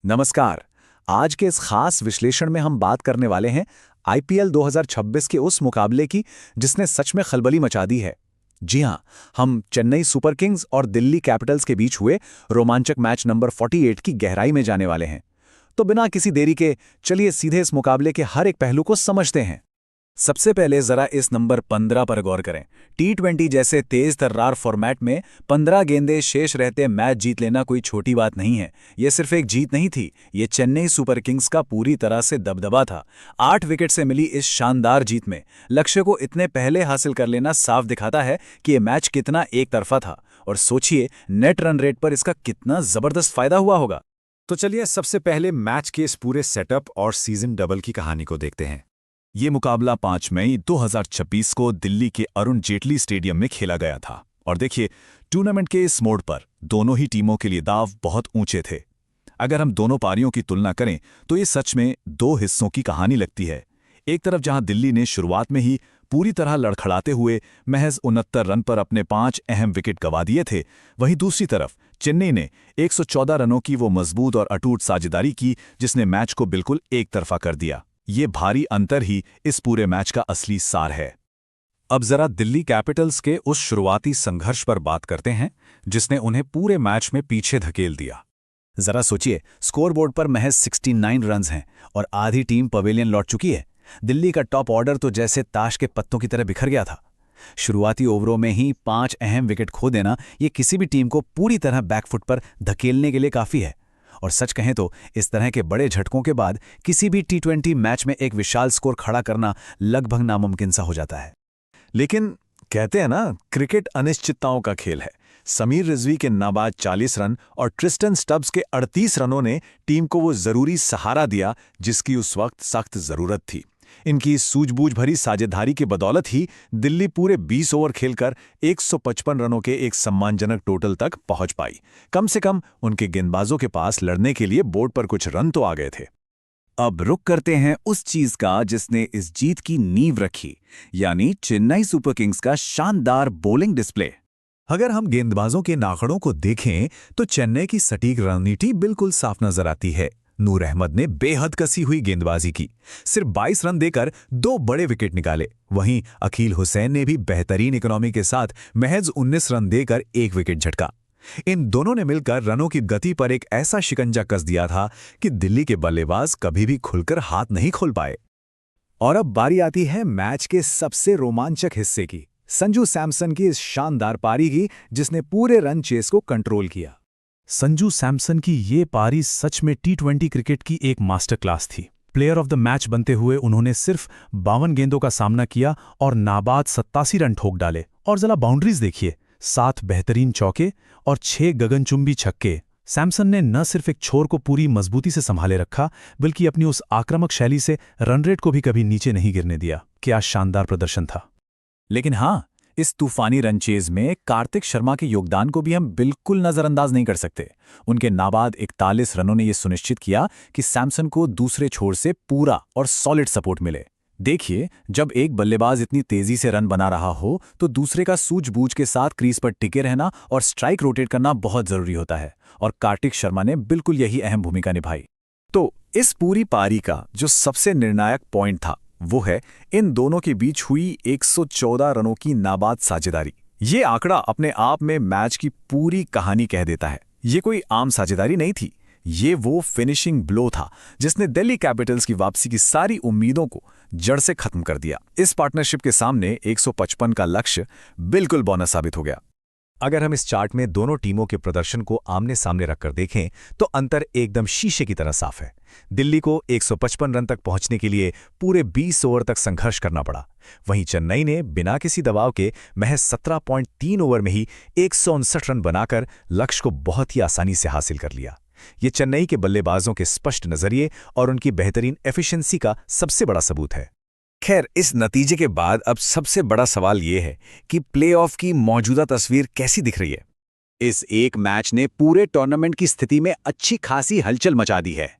नमस्कार। आज के इस खास विश्लेषण में हम बात करने वाले हैं आईपीएल 2026 के उस मुकाबले की जिसने सच में खलबली मचा दी है। जी हां, हम चेन्नई सुपर किंग्स और दिल्ली कैपिटल्स के बीच हुए रोमांचक मैच नंबर 48 की गहराई में जाने वाले हैं। तो बिना किसी देरी के चलिए सीधे इस मुकाबले के हर एक पहलू को समझते हैं। सबसे पहले जरा इस नंबर 15 पर गौर करें। टी20 जैसे तेज तर्रार फॉर्मेट में 15 गेंदें शेष रहते मैच जीत लेना कोई छोटी बात नहीं है। ये सिर्फ एक जीत नहीं थी, ये चेन्नई सुपर किंग्स का पूरी तरह से दबदबा था। 8 विकेट से मिली इस शानदार जीत में लक्ष्य को इतने पहले हासिल कर लेना साफ दिखाता है कि ये मैच कितना एक तरफा था। और सोचिए नेट रन रेट पर इसका कितना जबरदस्त फायदा हुआ होगा। तो चलिए सबसे पहले मैच के इस पूरे सेटअप और सीजन डबल की कहानी को देखते हैं। ये मुकाबला 5 मई 2026 को दिल्ली के अरुण जेटली स्टेडियम में खेला गया था। और देखिए, टूर्नामेंट के इस मोड़ पर दोनों ही टीमों के लिए दांव बहुत ऊंचे थे। अगर हम दोनों पारियों की तुलना करें तो ये सच में दो हिस्सों की कहानी लगती है। एक तरफ जहां दिल्ली ने शुरुआत में ही पूरी तरह लड़खड़ाते हुए महज 69 रन पर अपने 5 अहम विकेट गंवा दिए थे, वहीं दूसरी तरफ चेन्नई ने 114 रनों की वो मजबूत और अटूट साझेदारी की जिसने मैच को बिल्कुल एक तरफा कर दिया। ये भारी अंतर ही इस पूरे मैच का असली सार है। अब जरा दिल्ली कैपिटल्स के उस शुरुआती संघर्ष पर बात करते हैं जिसने उन्हें पूरे मैच में पीछे धकेल दिया। जरा सोचिए, स्कोरबोर्ड पर महज 69 रन्स हैं और आधी टीम पवेलियन लौट चुकी है। दिल्ली का टॉप ऑर्डर तो जैसे ताश के पत्तों की तरह बिखर गया था। शुरुआती ओवरों में ही 5 अहम विकेट खो देना ये किसी भी टीम को पूरी तरह बैकफुट पर धकेलने के लिए काफ़ी है। और सच कहें तो इस तरह के बड़े झटकों के बाद किसी भी टी20 मैच में एक विशाल स्कोर खड़ा करना लगभग नामुमकिन सा हो जाता है। लेकिन कहते हैं ना, क्रिकेट अनिश्चितताओं का खेल है। समीर रिजवी के नाबाद 40 रन और ट्रिस्टन स्टब्स के 38 रनों ने टीम को वो जरूरी सहारा दिया जिसकी उस वक्त सख्त जरूरत थी। इनकी सूझबूझ भरी साझेदारी की बदौलत ही दिल्ली पूरे 20 ओवर खेलकर 155 रनों के एक सम्मानजनक टोटल तक पहुंच पाई। कम से कम उनके गेंदबाजों के पास लड़ने के लिए बोर्ड पर कुछ रन तो आ गए थे। अब रुक करते हैं उस चीज का जिसने इस जीत की नींव रखी, यानी चेन्नई सुपर किंग्स का शानदार बॉलिंग डिस्प्ले। अगर हम गेंदबाजों के नाखड़ों को देखें तो चेन्नई की सटीक रणनीति बिल्कुल साफ नजर आती है। नूर अहमद ने बेहद कसी हुई गेंदबाजी की, सिर्फ 22 रन देकर 2 बड़े विकेट निकाले। वहीं अकील हुसैन ने भी बेहतरीन इकोनॉमी के साथ महज 19 रन देकर 1 विकेट झटका। इन दोनों ने मिलकर रनों की गति पर एक ऐसा शिकंजा कस दिया था कि दिल्ली के बल्लेबाज कभी भी खुलकर हाथ नहीं खोल पाए। और अब बारी आती है मैच के सबसे रोमांचक हिस्से की, संजू सैमसन की इस शानदार पारी की जिसने पूरे रन चेस को कंट्रोल किया। संजू सैमसन की ये पारी सच में टी20 क्रिकेट की एक मास्टर क्लास थी। प्लेयर ऑफ द मैच बनते हुए उन्होंने सिर्फ 52 गेंदों का सामना किया और नाबाद 87 रन ठोक डाले। और जरा बाउंड्रीज देखिए, 7 बेहतरीन चौके और 6 गगनचुंबी छक्के। सैमसन ने न सिर्फ एक छोर को पूरी मजबूती से संभाले रखा, बल्कि अपनी उस आक्रामक शैली से रन रेट को भी कभी नीचे नहीं गिरने दिया। क्या शानदार प्रदर्शन था। लेकिन हाँ, इस तूफानी रनचेज में कार्तिक शर्मा के योगदान को भी हम बिल्कुल नजरअंदाज नहीं कर सकते। उनके नाबाद 41 रनों ने यह सुनिश्चित किया कि सैमसन को दूसरे छोर से पूरा और सॉलिड सपोर्ट मिले। देखिए, जब एक बल्लेबाज इतनी तेजी से रन बना रहा हो तो दूसरे का सूझबूझ के साथ क्रीज पर टिके रहना और स्ट्राइक रोटेट करना बहुत जरूरी होता है, और कार्तिक शर्मा ने बिल्कुल यही अहम भूमिका निभाई। तो इस पूरी पारी का जो सबसे निर्णायक पॉइंट था वो है इन दोनों के बीच हुई 114 रनों की नाबाद साझेदारी। ये आंकड़ा अपने आप में मैच की पूरी कहानी कह देता है। ये कोई आम साझेदारी नहीं थी, ये वो फिनिशिंग ब्लो था जिसने दिल्ली कैपिटल्स की वापसी की सारी उम्मीदों को जड़ से खत्म कर दिया। इस पार्टनरशिप के सामने 155 का लक्ष्य बिल्कुल बोनस साबित हो गया। अगर हम इस चार्ट में दोनों टीमों के प्रदर्शन को आमने सामने रखकर देखें तो अंतर एकदम शीशे की तरह साफ है। दिल्ली को 155 रन तक पहुंचने के लिए पूरे 20 ओवर तक संघर्ष करना पड़ा। वहीं चेन्नई ने बिना किसी दबाव के महज 17.3 ओवर में ही 159 रन बनाकर लक्ष्य को बहुत ही आसानी से हासिल कर लिया। ये चेन्नई के बल्लेबाजों के स्पष्ट नजरिए और उनकी बेहतरीन एफिशिएंसी का सबसे बड़ा सबूत है। खैर, इस नतीजे के बाद अब सबसे बड़ा सवाल ये है कि प्लेऑफ की मौजूदा तस्वीर कैसी दिख रही है। इस एक मैच ने पूरे टूर्नामेंट की स्थिति में अच्छी खासी हलचल मचा दी है।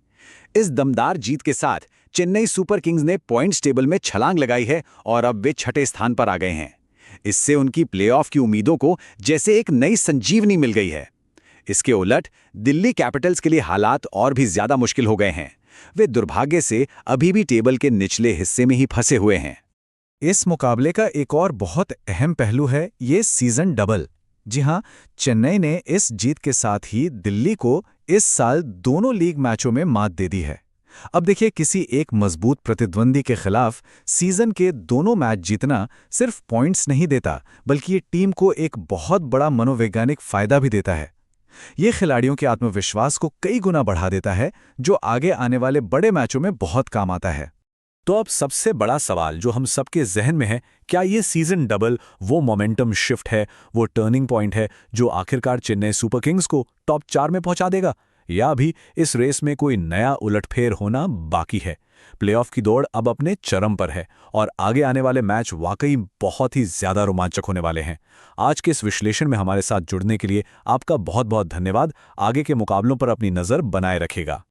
इस दमदार जीत के साथ चेन्नई सुपर किंग्स ने पॉइंट्स टेबल में छलांग लगाई है और अब वे 6ठे स्थान पर आ गए हैं। इससे उनकी प्लेऑफ की उम्मीदों को जैसे एक नई संजीवनी मिल गई है। इसके उलट दिल्ली कैपिटल्स के लिए हालात और भी ज्यादा मुश्किल हो गए हैं। वे दुर्भाग्य से अभी भी टेबल के निचले हिस्से में ही फंसे हुए हैं। इस मुकाबले का एक और बहुत अहम पहलू है ये सीजन डबल। जी हां, चेन्नई ने इस जीत के साथ ही दिल्ली को इस साल दोनों लीग मैचों में मात दे दी है। अब देखिए, किसी एक मजबूत प्रतिद्वंदी के खिलाफ सीजन के दोनों मैच जीतना सिर्फ पॉइंट्स नहीं देता, बल्कि ये टीम को एक बहुत बड़ा मनोवैज्ञानिक फायदा भी देता है। ये खिलाड़ियों के आत्मविश्वास को कई गुना बढ़ा देता है, जो आगे आने वाले बड़े मैचों में बहुत काम आता है। तो अब सबसे बड़ा सवाल जो हम सबके जहन में है, क्या ये सीजन डबल वो मोमेंटम शिफ्ट है, वो टर्निंग पॉइंट है जो आखिरकार चेन्नई सुपर किंग्स को टॉप 4 में पहुंचा देगा, या अभी इस रेस में कोई नया उलटफेर होना बाकी है? प्लेऑफ की दौड़ अब अपने चरम पर है और आगे आने वाले मैच वाकई बहुत ही ज्यादा रोमांचक होने वाले हैं। आज के इस विश्लेषण में हमारे साथ जुड़ने के लिए आपका बहुत बहुत धन्यवाद। आगे के मुकाबलों पर अपनी नजर बनाए रखेगा।